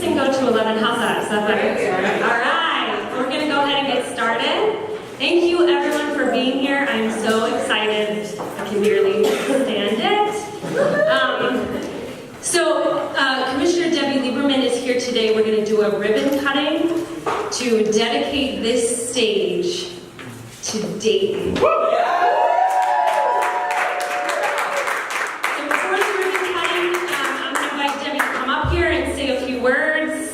and go to 11. How's that? Is that better? All right. We're going to go ahead and get started. Thank you, everyone, for being here. I'm so excited. I can barely stand it. Commissioner Debbie Lieberman is here today. We're going to do a ribbon cutting to dedicate this stage to Dayton. Words.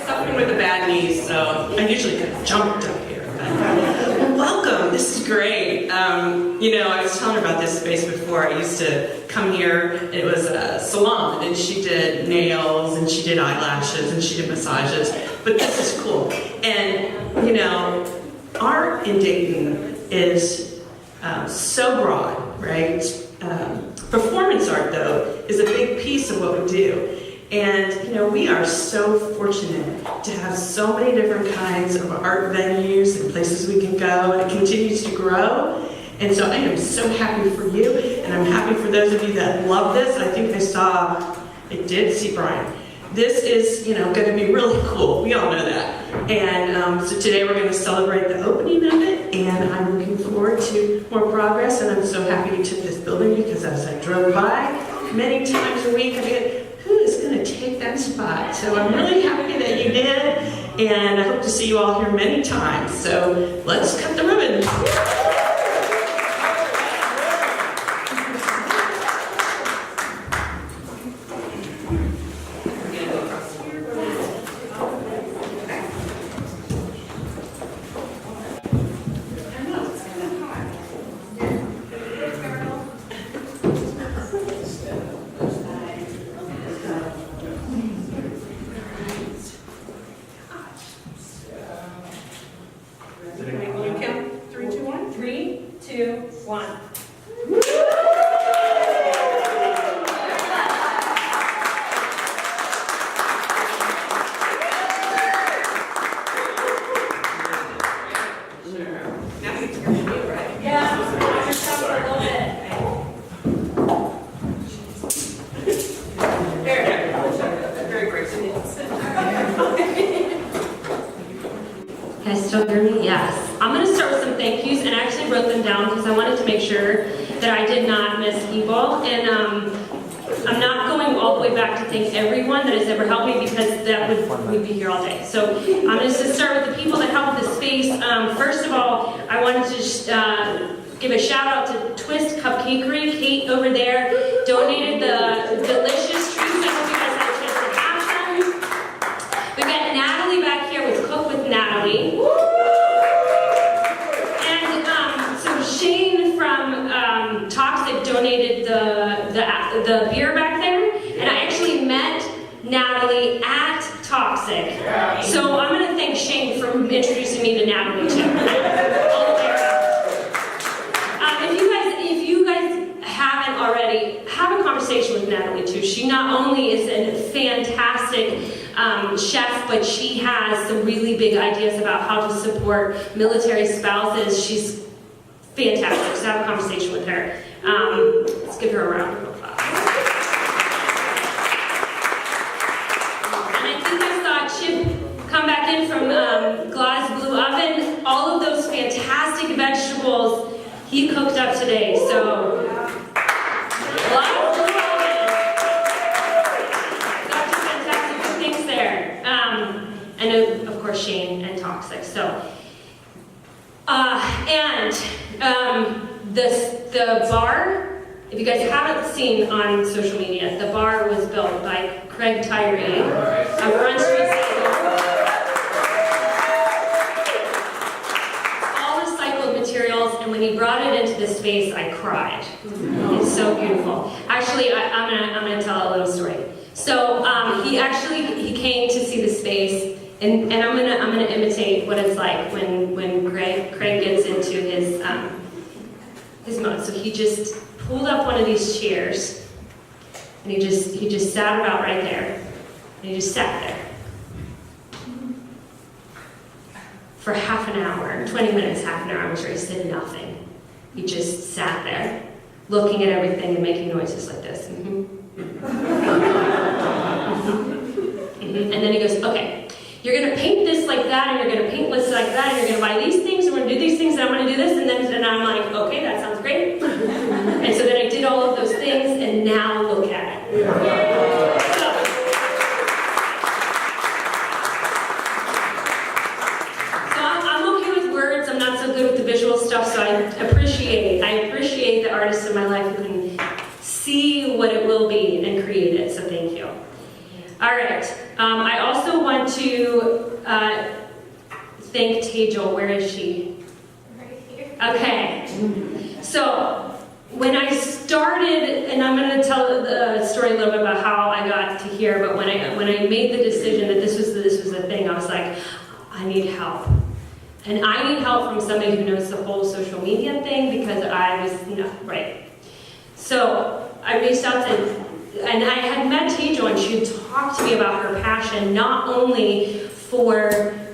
Suffering with a bad knee, so I usually could have jumped up here. Welcome, this is great. I was telling her about this space before. I used to come here. It was a salon, and she did nails, and she did eyelashes, and she did massages. But this is cool. And, art in Dayton is so broad, right? Performance art, though, is a big piece of what we do. And, we are so fortunate to have so many different kinds of art venues and places we can go, and it continues to grow. And so I am so happy for you, and I'm happy for those of you that love this. I think I did see Brian. This is, going to be really cool. We all know that. And so today we're going to celebrate the opening of it, and I'm looking forward to more progress, and I'm so happy you took this building, because as I drove by many times a week, I mean, who is going to take that spot? So I'm really happy that you did, and I hope to see you all here many times. So let's cut the ribbon. We'd be here all day. So I'm going to start with the people that helped this space. First of all, I wanted to just give a shout out to Twist Cupcakery. Kate over there donated the delicious treats. I hope you guys had a chance to have them. We've got Natalie back here with Cook with Natalie. And so Shane from Toxic donated the beer back there. And I actually met Natalie at Toxic. So I'm going to thank Shane for introducing me to Natalie too. All the way around. If you guys haven't already, have a conversation with Natalie too. She not only is a fantastic chef, but she has some really big ideas about how to support military spouses. She's fantastic. So have a conversation with her. Let's give her a round of applause. Come back in from Gladys Blue Oven. All of those fantastic vegetables he cooked up today. So, Gladys Blue Oven. Got some fantastic good things there. And of course Shane and Toxic. So, the bar, if you guys haven't seen on social media, the bar was built by Craig Tyree of Front Street. And when he brought it into this space, I cried. It's so beautiful. Actually, I'm gonna tell a little story. So he came to see the space, and I'm gonna imitate what it's like when Craig gets into his mode. So he just pulled up one of these chairs, and he just sat about right there, and he just sat there for half an hour, 20 minutes, half an hour. I'm sure he said nothing. He just sat there looking at everything and making noises like this. And then he goes, okay, you're going to paint this like that, and you're going to paint this like that, and you're going to buy these things, and we're going to do these things, and I'm going to do this, and I'm like, okay, that sounds great. And so then I did all of those things, and now look at it. So I'm okay with words. I'm not so good with the visual stuff, so I appreciate the artists in my life who can see what it will be and create it, so thank you. All right. I also want to thank Tejal. Where is she? Right here. Okay. So when I started, and I'm going to tell the story a little bit about how I got to here, but when I made the decision that this was the thing, I was like, I need help. And I need help from somebody who knows the whole social media thing, because I was not right. So I reached out to, and I had met Tejal, and she had talked to me about her passion, not only for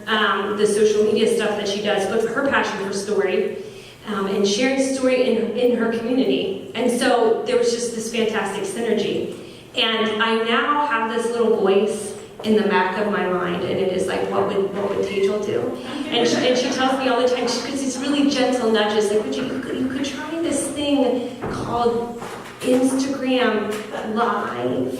the social media stuff that she does, but for her passion for story, and sharing story in her community. And so there was just this fantastic synergy. And I now have this little voice in the back of my mind, and it is like, what would Tejal do? And she tells me all the time, because it's really gentle nudges, like, you could try this thing called Instagram Live.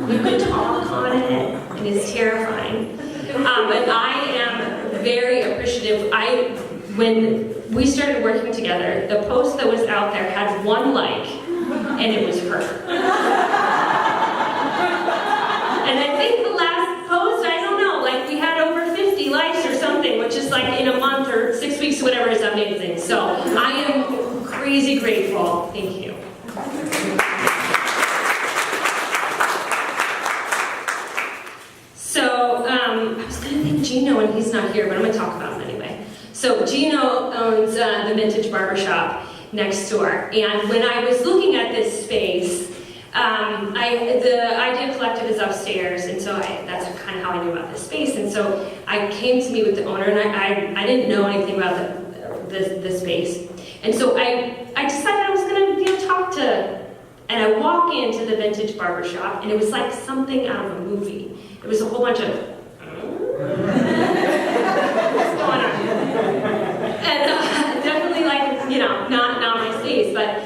You could talk on it, and it's terrifying. But I am very appreciative. When we started working together, the post that was out there had 1 like, and it was her. And I think the last post, I don't know, like we had over 50 likes or something, which is like in a month or 6 weeks, whatever, is amazing. So I am crazy grateful. Thank you. So I was going to thank Gino, and he's not here, but I'm going to talk about him anyway. So Gino owns the Vintage Barbershop next door, and when I was looking at this space, the Idea Collective is upstairs, and so that's kind of how I knew about this space. And so I came to meet with the owner, and I didn't know anything about the space. And so I decided I was going to talk to, and I walk into the Vintage Barbershop, and it was like something out of a movie. It was a whole bunch of, what's going on? And definitely like, not my space, but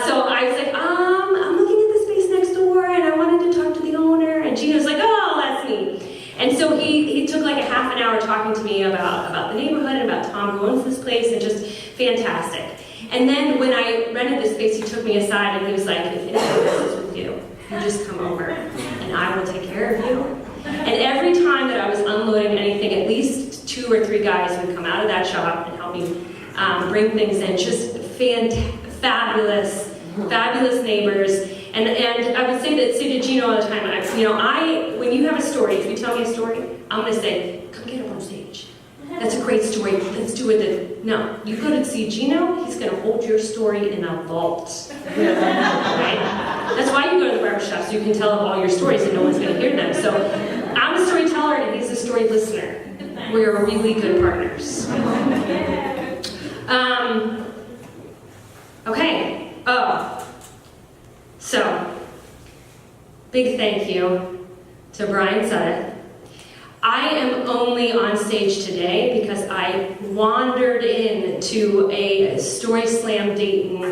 so I was like, I'm looking at the space next door, and I wanted to talk to the owner, and Gino's like, oh, that's me. And so he took like a half an hour talking to me about the neighborhood and about Tom who owns this place, and just fantastic. And then when I rented this space, he took me aside, and he was like, if anything messes with you, you just come over, and I will take care of you. And every time that I was unloading anything, at least 2 or 3 guys would come out of that shop and help me bring things in. Just fabulous neighbors. And I would say to Gino all the time, when you have a story, if you tell me a story, I'm going to say, come get up on stage. That's a great story. Let's do it. No, you go to see Gino, he's going to hold your story in a vault. Right? That's why you go to the barbershop, so you can tell all your stories and no one's going to hear them. So I'm a storyteller, and he's a story listener. We're really good partners. Okay. So big thank you to Brian Sutton. I am only on stage today because I wandered into a Story Slam Dayton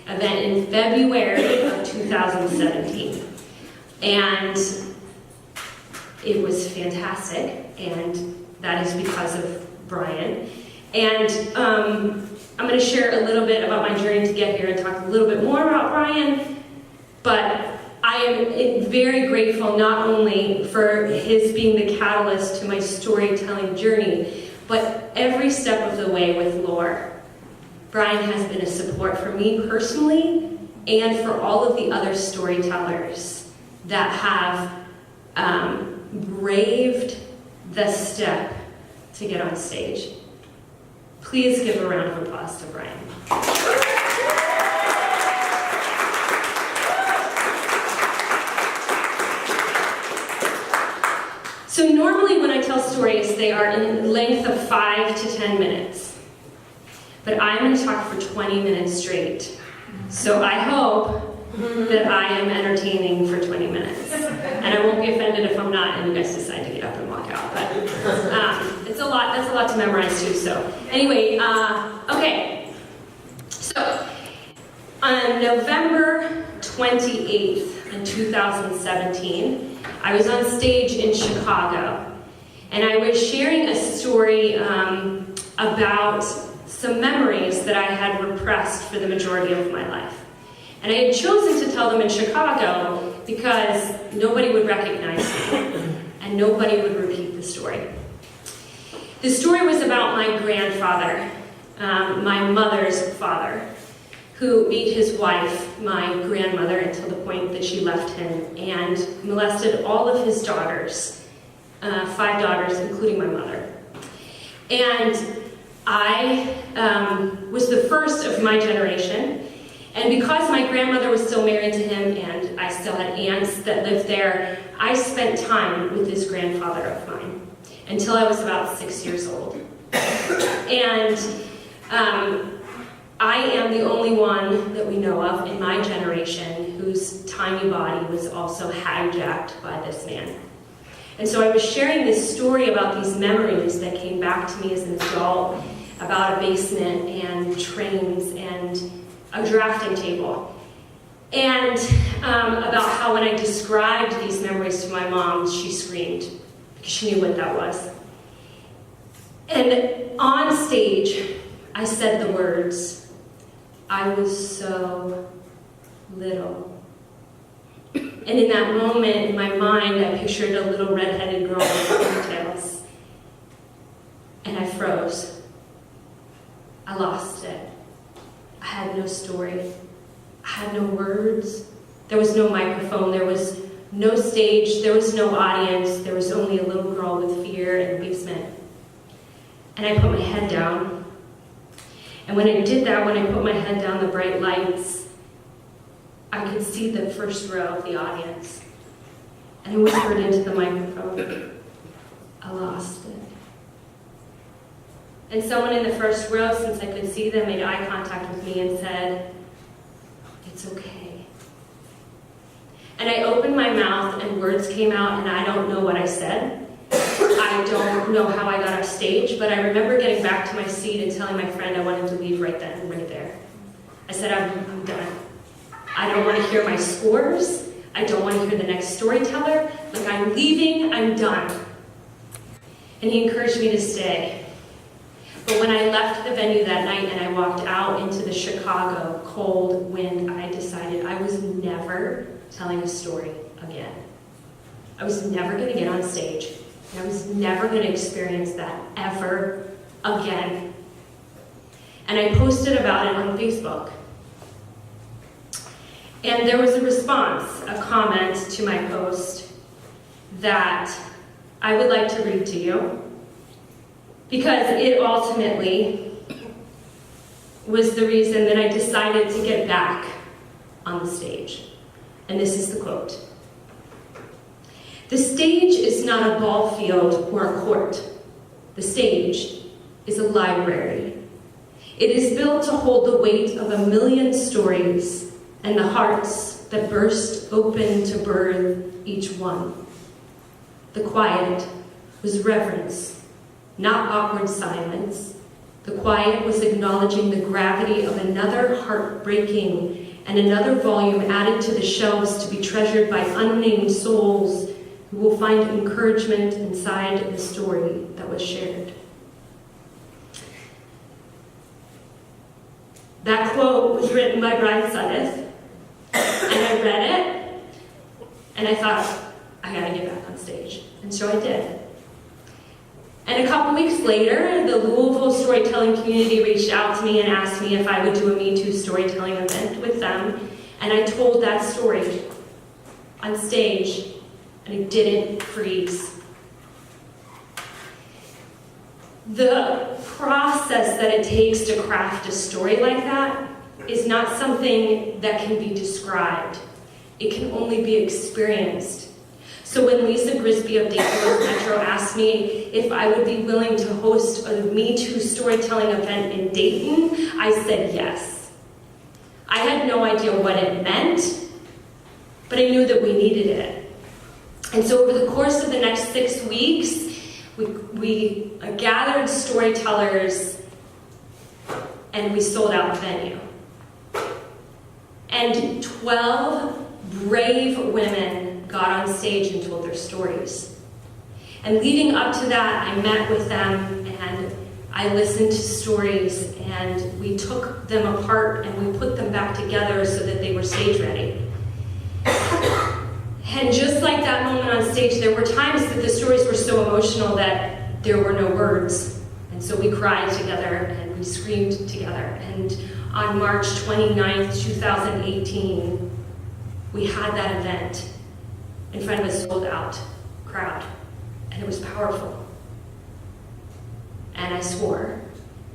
event in February of 2017. And it was fantastic, and that is because of Brian. And I'm going to share a little bit about my journey to get here and talk a little bit more about Brian, but I am very grateful not only for his being the catalyst to my storytelling journey, but every step of the way with Lore. Brian has been a support for me personally and for all of the other storytellers that have braved the step to get on stage. Please give a round of applause to Brian. So normally when I tell stories, they are in length of 5 to 10 minutes. But I'm going to talk for 20 minutes straight. So I hope that I am entertaining for 20 minutes. And I won't be offended if I'm not and you guys decide to get up and walk out. But it's a lot, that's a lot to memorize too. So anyway, okay. So on November 28th in 2017, I was on stage in Chicago. And I was sharing a story about some memories that I had repressed for the majority of my life. And I had chosen to tell them in Chicago because nobody would recognize me and nobody would repeat the story. The story was about my grandfather, my mother's father, who beat his wife, my grandmother, until the point that she left him and molested all of his daughters, 5 daughters, including my mother. And I was the first of my generation. And because my grandmother was still married to him and I still had aunts that lived there, I spent time with this grandfather of mine until I was about 6 years old. And I am the only one that we know of in my generation whose tiny body was also hijacked by this man. And so I was sharing this story about these memories that came back to me as an adult about a basement and trains and a drafting table. And about how when I described these memories to my mom, she screamed because she knew what that was. And on stage, I said the words, "I was so little." And in that moment, in my mind, I pictured a little red-headed girl with ponytails. And I froze. I lost it. I had no story. I had no words. There was no microphone. There was no stage. There was no audience. There was only a little girl with fear in the basement. And I put my head down. And when I did that, when I put my head down, the bright lights, I could see the first row of the audience. And I whispered into the microphone, "I lost it." And someone in the first row, since I could see them, made eye contact with me and said, "It's okay." And I opened my mouth and words came out and I don't know what I said. I don't know how I got off stage, but I remember getting back to my seat and telling my friend I wanted to leave right then and right there. I said, I'm done. I don't want to hear my scores. I don't want to hear the next storyteller. Like, I'm leaving, I'm done. And he encouraged me to stay. But when I left the venue that night and I walked out into the Chicago cold wind, I decided I was never telling a story again. I was never going to get on stage. And I was never going to experience that ever again. And I posted about it on Facebook. And there was a response, a comment to my post that I would like to read to you, because it ultimately was the reason that I decided to get back on the stage. And this is the quote. "The stage is not a ball field or a court. The stage is a library. It is built to hold the weight of 1,000,000 stories and the hearts that burst open to birth each one. The quiet was reverence, not awkward silence. The quiet was acknowledging the gravity of another heartbreaking and another volume added to the shelves to be treasured by unnamed souls who will find encouragement inside the story that was shared." That quote was written by Brian Suddeth, and I read it, and I thought, I gotta get back on stage. And so I did. And a couple weeks later, the Louisville storytelling community reached out to me and asked me if I would do a Me Too storytelling event with them. And I told that story on stage, and I didn't freeze. The process that it takes to craft a story like that is not something that can be described. It can only be experienced. So when Lisa Grisby of Dayton Metro asked me if I would be willing to host a Me Too storytelling event in Dayton, I said yes. I had no idea what it meant, but I knew that we needed it. And so over the course of the next 6 weeks, we gathered storytellers and we sold out the venue. And 12 brave women got on stage and told their stories. And leading up to that, I met with them and I listened to stories and we took them apart and we put them back together so that they were stage ready. And just like that moment on stage, there were times that the stories were so emotional that there were no words. And so we cried together and we screamed together. And on March 29th, 2018, we had that event in front of a sold-out crowd. And it was powerful. And I swore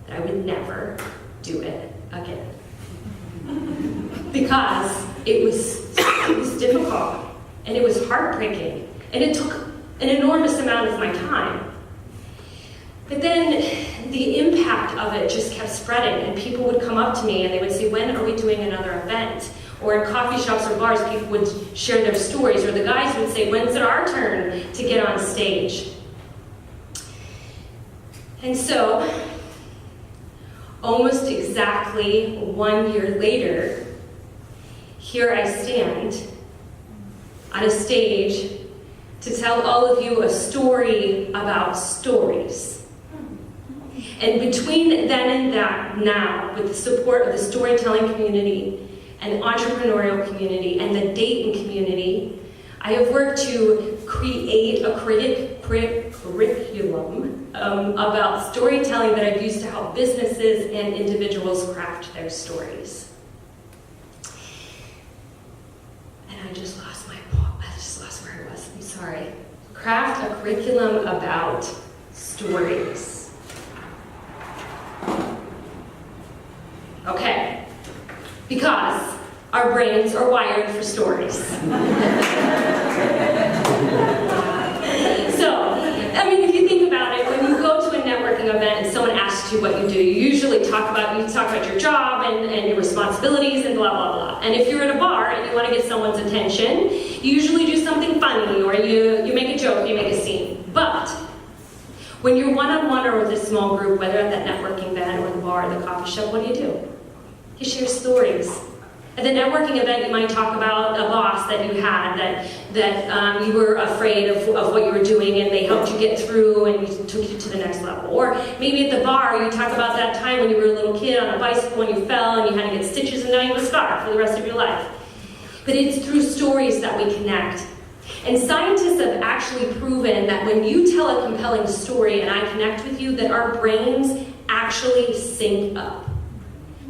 that I would never do it again. Because it was difficult. And it was heartbreaking. And it took an enormous amount of my time. But then the impact of it just kept spreading. And people would come up to me and they would say, when are we doing another event? Or in coffee shops or bars, people would share their stories. Or the guys would say, when's it our turn to get on stage? And so, almost exactly 1 year later, here I stand on a stage to tell all of you a story about stories. And between then and that, now, with the support of the storytelling community and the entrepreneurial community and the Dayton community, I have worked to create a curriculum about storytelling that I've used to help businesses and individuals craft their stories. And I just lost where I was. I'm sorry. Craft a curriculum about stories. Okay. Because our brains are wired for stories. So, I mean, if you think about it, when you go to a networking event and someone asks you what you do, you usually talk about your job and your responsibilities and blah, blah, blah. And if you're at a bar and you want to get someone's attention, you usually do something funny or you make a joke, you make a scene. But when you're one-on-one or with a small group, whether at that networking event or the bar or the coffee shop, what do? You share stories. At the networking event, you might talk about a boss that you had that you were afraid of what you were doing and they helped you get through and took you to the next level. Or maybe at the bar, you talk about that time when you were a little kid on a bicycle and you fell and you had to get stitches and now you have a scar for the rest of your life. But it's through stories that we connect. And scientists have actually proven that when you tell a compelling story and I connect with you, that our brains actually sync up.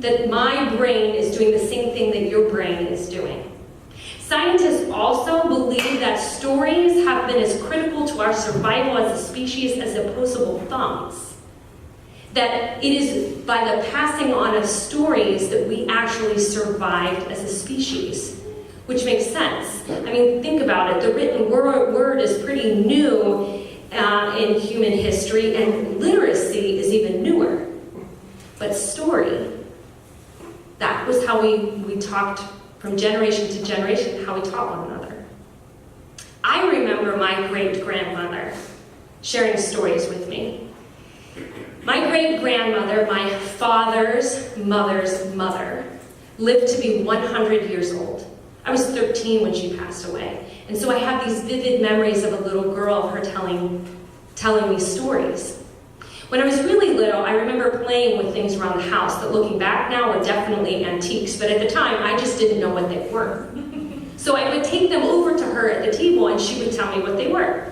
That my brain is doing the same thing that your brain is doing. Scientists also believe that stories have been as critical to our survival as a species as opposable thumbs. That it is by the passing on of stories that we actually survived as a species, which makes sense. I mean, think about it. The written word is pretty new in human history, and literacy is even newer. But story, that was how we talked from generation to generation, how we taught one another. I remember my great-grandmother sharing stories with me. My great-grandmother, my father's mother's mother, lived to be 100 years old. I was 13 when she passed away. And so I have these vivid memories of a little girl of her telling me stories. When I was really little, I remember playing with things around the house that, looking back now, were definitely antiques, but at the time, I just didn't know what they were. So I would take them over to her at the table, and she would tell me what they were.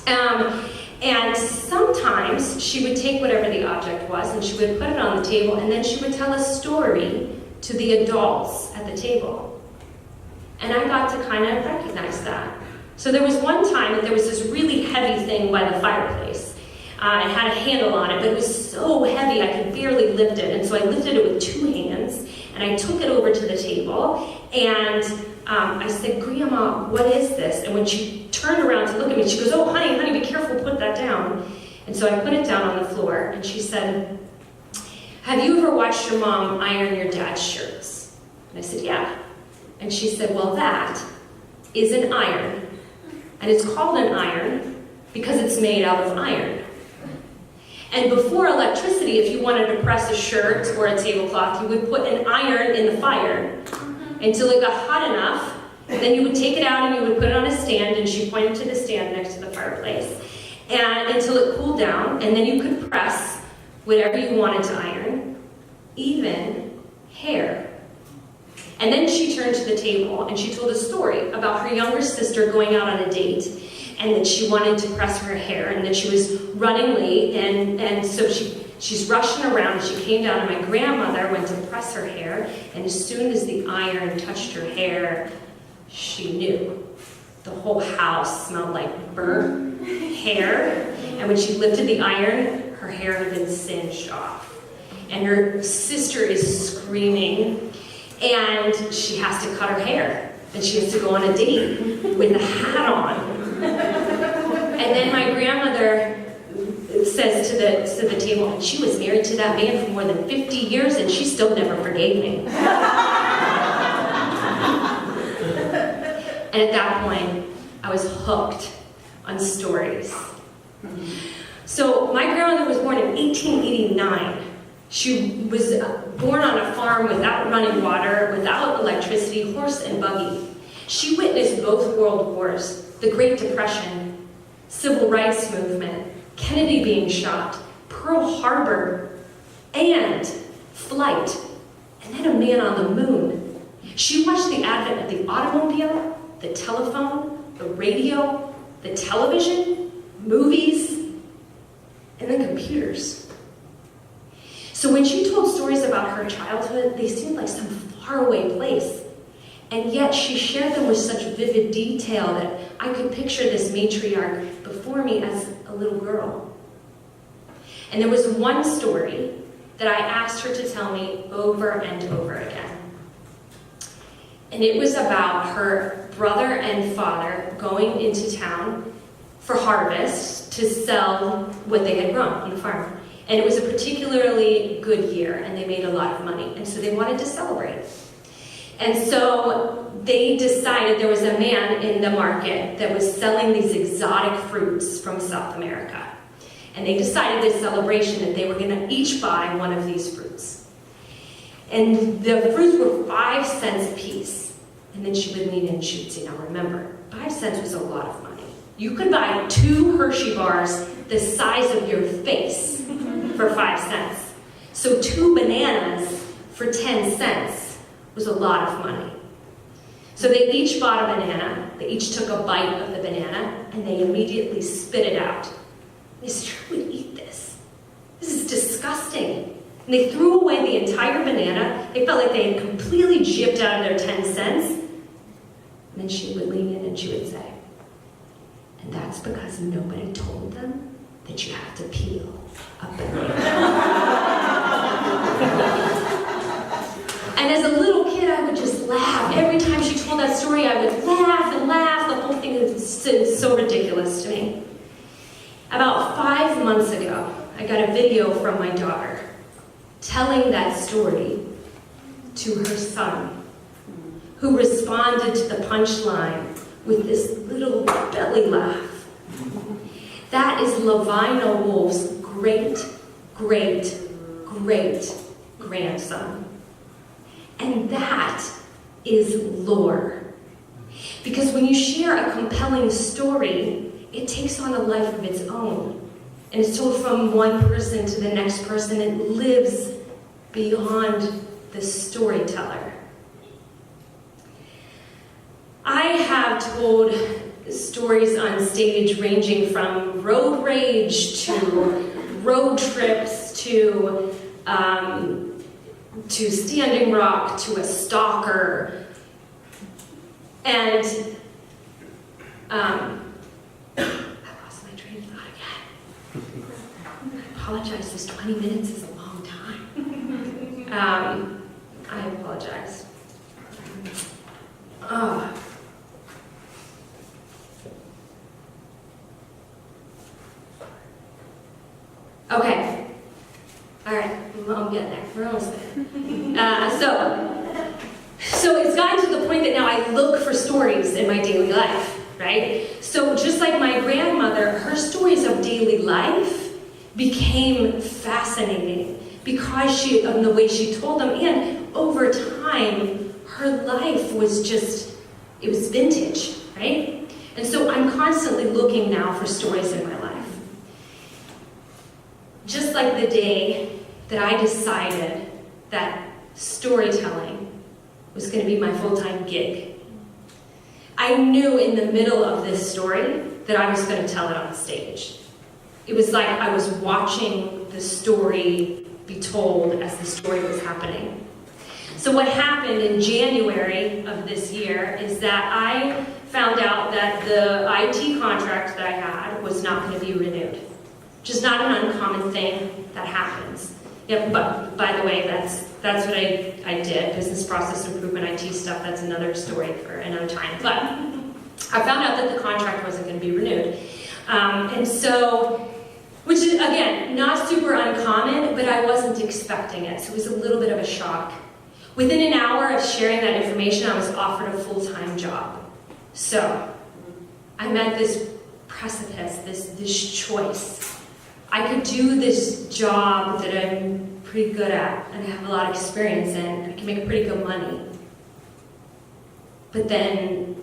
And sometimes she would take whatever the object was, and she would put it on the table, and then she would tell a story to the adults at the table. And I got to kind of recognize that. So there was one time that there was this really heavy thing by the fireplace. It had a handle on it, but it was so heavy I could barely lift it. And so I lifted it with two hands, and I took it over to the table, and I said, "Grandma, what is this?" And when she turned around to look at me, she goes, "Oh, honey, be careful, put that down." And so I put it down on the floor, and she said, "Have you ever watched your mom iron your dad's shirts?" And I said, yeah. And she said, well, that is an iron. And it's called an iron because it's made out of iron. And before electricity, if you wanted to press a shirt or a tablecloth, you would put an iron in the fire until it got hot enough. Then you would take it out and you would put it on a stand, and she pointed to the stand next to the fireplace. And until it cooled down, and then you could press whatever you wanted to iron, even hair. And then she turned to the table and she told a story about her younger sister going out on a date, and that she wanted to press her hair, and that she was running late, and so she's rushing around. She came down, and my grandmother went to press her hair, and as soon as the iron touched her hair, she knew. The whole house smelled like burnt hair, and when she lifted the iron, her hair had been singed off. And her sister is screaming, and she has to cut her hair, and she has to go on a date with a hat on. And then my grandmother says to the table, and she was married to that man for more than 50 years, and she still never forgave me. And at that point, I was hooked on stories. So my grandmother was born in 1889. She was born on a farm without running water, without electricity, horse and buggy. She witnessed both world wars, the Great Depression, Civil Rights Movement, Kennedy being shot, Pearl Harbor, and flight, and then a man on the moon. She watched the advent of the automobile, the telephone, the radio, the television, movies, and then computers. So when she told stories about her childhood, they seemed like some faraway place. And yet she shared them with such vivid detail that I could picture this matriarch before me as a little girl. And there was one story that I asked her to tell me over and over again. And it was about her brother and father going into town for harvest to sell what they had grown on the farm. And it was a particularly good year, and they made a lot of money, and so they wanted to celebrate. And so they decided, there was a man in the market that was selling these exotic fruits from South America. And they decided this celebration that they were going to each buy one of these fruits. And the fruits were 5 cents a piece. And then she would lean in and she would say, now remember, 5 cents was a lot of money. You could buy 2 Hershey bars the size of your face for 5 cents. So 2 bananas for 10 cents was a lot of money. So they each bought a banana, they each took a bite of the banana, and they immediately spit it out. They said, who would eat this? This is disgusting. And they threw away the entire banana. They felt like they had completely gypped out of their 10 cents. And then she would lean in and she would say, and that's because nobody told them that you have to peel a banana. And as a little kid, I would just laugh. Every time she told that story, I would laugh and laugh. The whole thing is so ridiculous to me. About 5 months ago, I got a video from my daughter telling that story to her son, who responded to the punchline with this little belly laugh. That is Lavina Wolf's great, great, great grandson. And that is lore. Because when you share a compelling story, it takes on a life of its own. And it's told from one person to the next person. It lives beyond the storyteller. I have told stories on stage ranging from road rage to road trips to Standing Rock to a stalker. And I lost my train of thought again. I apologize, this 20 minutes is a long time. I apologize. Okay. All right, I'm getting there. We're almost there. gotten to the point that now I look for stories in my daily life, right? So just like my grandmother, her stories of daily life became fascinating because of the way she told them. And over time, her life was it was vintage, right? And so I'm constantly looking now for stories in my life. Just like the day that I decided that storytelling was going to be my full-time gig. I knew in the middle of this story that I was going to tell it on stage. It was like I was watching the story be told as the story was happening. So what happened in January of this year is that I found out that the IT contract that I had was not going to be renewed. Which is not an uncommon thing that happens. Yeah, but by the way, that's what I did. Business process improvement, IT stuff, that's another story for another time. But I found out that the contract wasn't going to be renewed. And so, which is, again, not super uncommon, but I wasn't expecting it. So it was a little bit of a shock. Within an hour of sharing that information, I was offered a full-time job. So I'm at this precipice, this choice. I could do this job that I'm pretty good at and I have a lot of experience in, and I can make pretty good money. But then,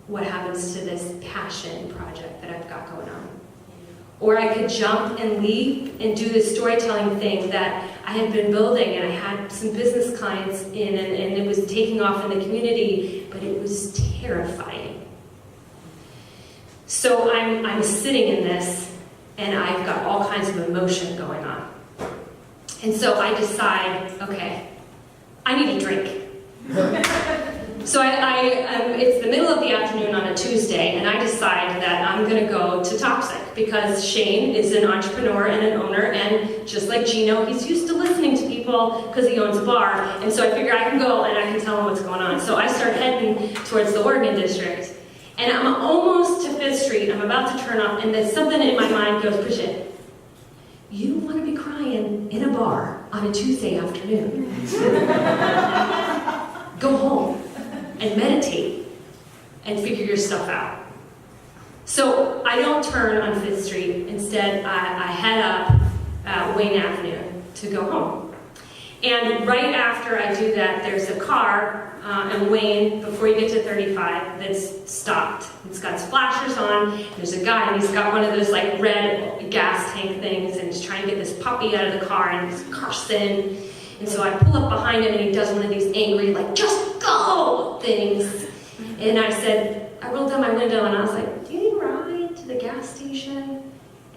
what happens to this passion project that I've got going on? Or I could jump and leap and do this storytelling thing that I had been building, and I had some business clients in, and it was taking off in the community, but it was terrifying. So I'm sitting in this, and I've got all kinds of emotion going on. And so I decide, okay, I need a drink. So it's the middle of the afternoon on a Tuesday, and I decide that I'm going to go to Toxic because Shane is an entrepreneur and an owner, and just like Gino, he's used to listening to people because he owns a bar, and so I figure I can go and I can tell him what's going on. So I start heading towards the Oregon District, and I'm almost to 5th Street. I'm about to turn off, and then something in my mind goes, Bridget, you want to be crying in a bar on a Tuesday afternoon. Go home and meditate and figure your stuff out. So I don't turn on 5th Street. Instead, I head up Wayne Avenue to go home. And right after I do that, there's a car in Wayne, before you get to 35, that's stopped. It's got splashers on. There's a guy, and he's got one of those like red gas tank things, and he's trying to get this puppy out of the car, and he's cursing. And so I pull up behind him, and he does one of these angry, like, just go things. And I rolled down my window, and I was like, do you need a ride to the gas station?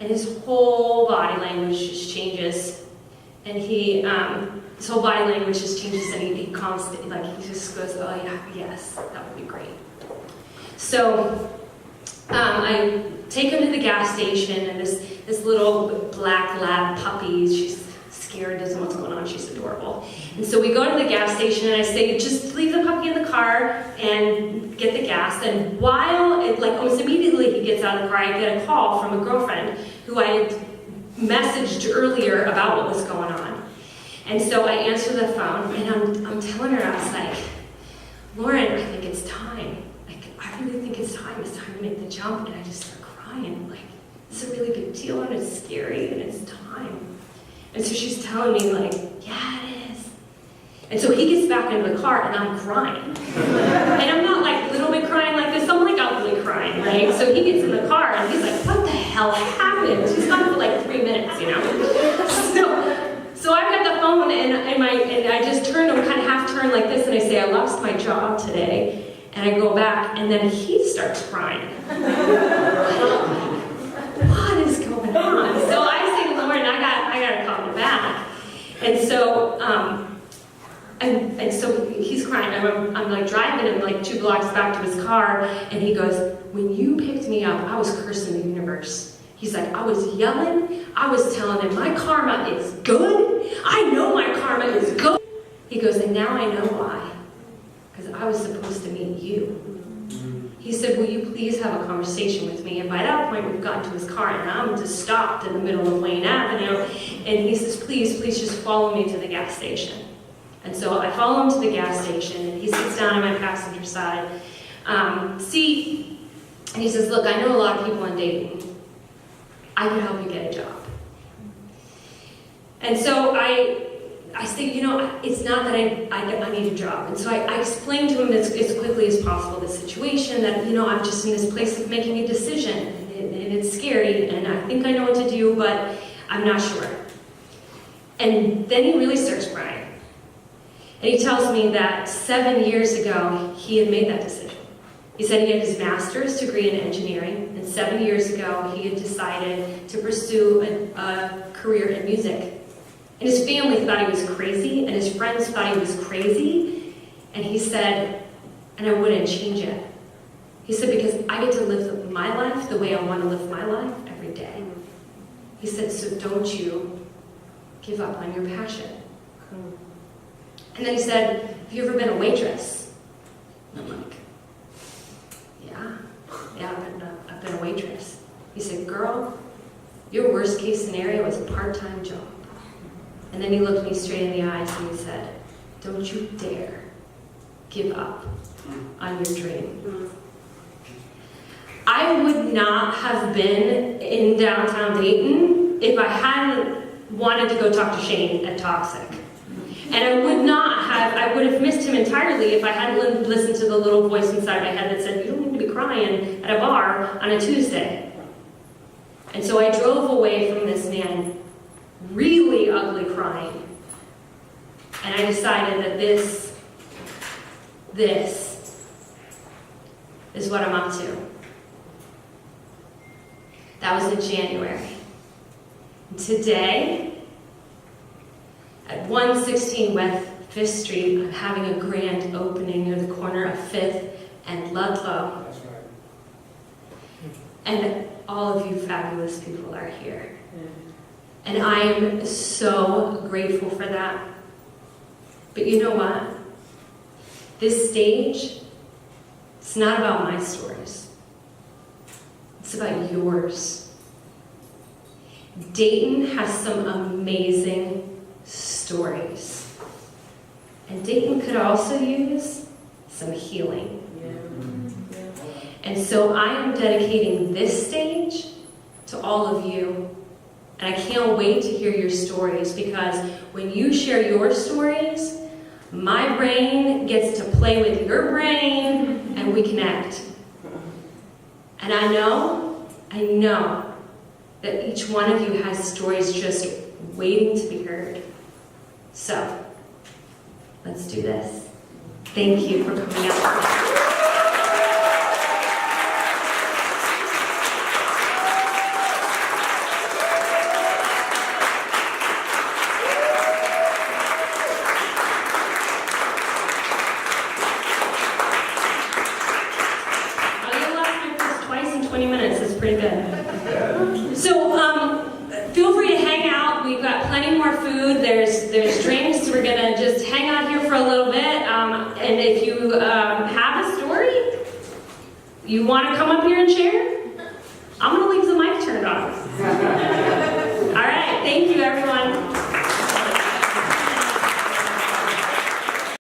And his whole body language just changes. And his whole body language just changes, and he calms, like, he just goes, oh yeah, yes, that would be great. So I take him to the gas station, and this little black lab puppy, she's scared, doesn't know what's going on, she's adorable. And so we go to the gas station, and I say, just leave the puppy in the car and get the gas. And almost immediately he gets out of the car, I get a call from a girlfriend who I had messaged earlier about what was going on. And so I answer the phone, and I'm telling her, I was like, Lauren, I think it's time. Like, I really think it's time. It's time to make the jump. And I just start crying. Like, it's a really big deal, and it's scary, and it's time. And so she's telling me, like, yeah, it is. And so he gets back into the car, and I'm crying. And I'm not like a little bit crying like this, I'm like ugly crying, right? So he gets in the car, and he's like, what the hell happened? She's gone for like 3 minutes, you know? So I've got the phone, and I just kind of half turn like this, and I say, I lost my job today. And I go back, and then he starts crying. What is going on? So I say, Lauren, I gotta call him back. And so, and so he's crying. I'm like driving him like 2 blocks back to his car, and he goes, when you picked me up, I was cursing the universe. He's like, I was yelling, I was telling him, my karma is good. I know my karma is good. He goes, and now I know why. Because I was supposed to meet you. He said, will you please have a conversation with me? And by that point, we've gotten to his car, and I'm just stopped in the middle of Wayne Avenue. And he says, please just follow me to the gas station. And so I follow him to the gas station, and he sits down on my passenger side seat, and he says, look, I know a lot of people in Dayton. I can help you get a job. And so I say, it's not that I need a job. And so I explained to him as quickly as possible the situation, that, I'm just in this place of making a decision, and it's scary, and I think I know what to do, but I'm not sure. And then he really starts crying. And he tells me that 7 years ago, he had made that decision. He said he had his master's degree in engineering, and 7 years ago, he had decided to pursue a career in music. And his family thought he was crazy, and his friends thought he was crazy. And he said, and I wouldn't change it. He said, because I get to live my life the way I want to live my life every day. He said, so don't you give up on your passion. And then he said, have you ever been a waitress? And I'm like, yeah, I've been a waitress. He said, girl, your worst case scenario is a part-time job. And then he looked me straight in the eyes and he said, don't you dare give up on your dream. I would not have been in downtown Dayton if I hadn't wanted to go talk to Shane at Toxic. And I would have missed him entirely if I hadn't listened to the little voice inside my head that said, you don't need to be crying at a bar on a Tuesday. And so I drove away from this man really ugly crying. And I decided that this is what I'm up to. That was in January. And today, at 116 West 5th Street, I'm having a grand opening near the corner of 5th and Ludlow. That's right. And all of you fabulous people are here. And I am so grateful for that. But you know what? This stage, it's not about my stories. It's about yours. Dayton has some amazing stories. And Dayton could also use some healing. And so I am dedicating this stage to all of you. And I can't wait to hear your stories, because when you share your stories, my brain gets to play with your brain and we connect. And I know that each one of you has stories just waiting to be heard. So, let's do this. Thank you for coming out. Feel free to hang out. We've got plenty more food. There's drinks. We're gonna just hang out here for a little bit. And if you have a story you want to come up here and share, I'm gonna leave the mic turned on. All right. Thank you, everyone.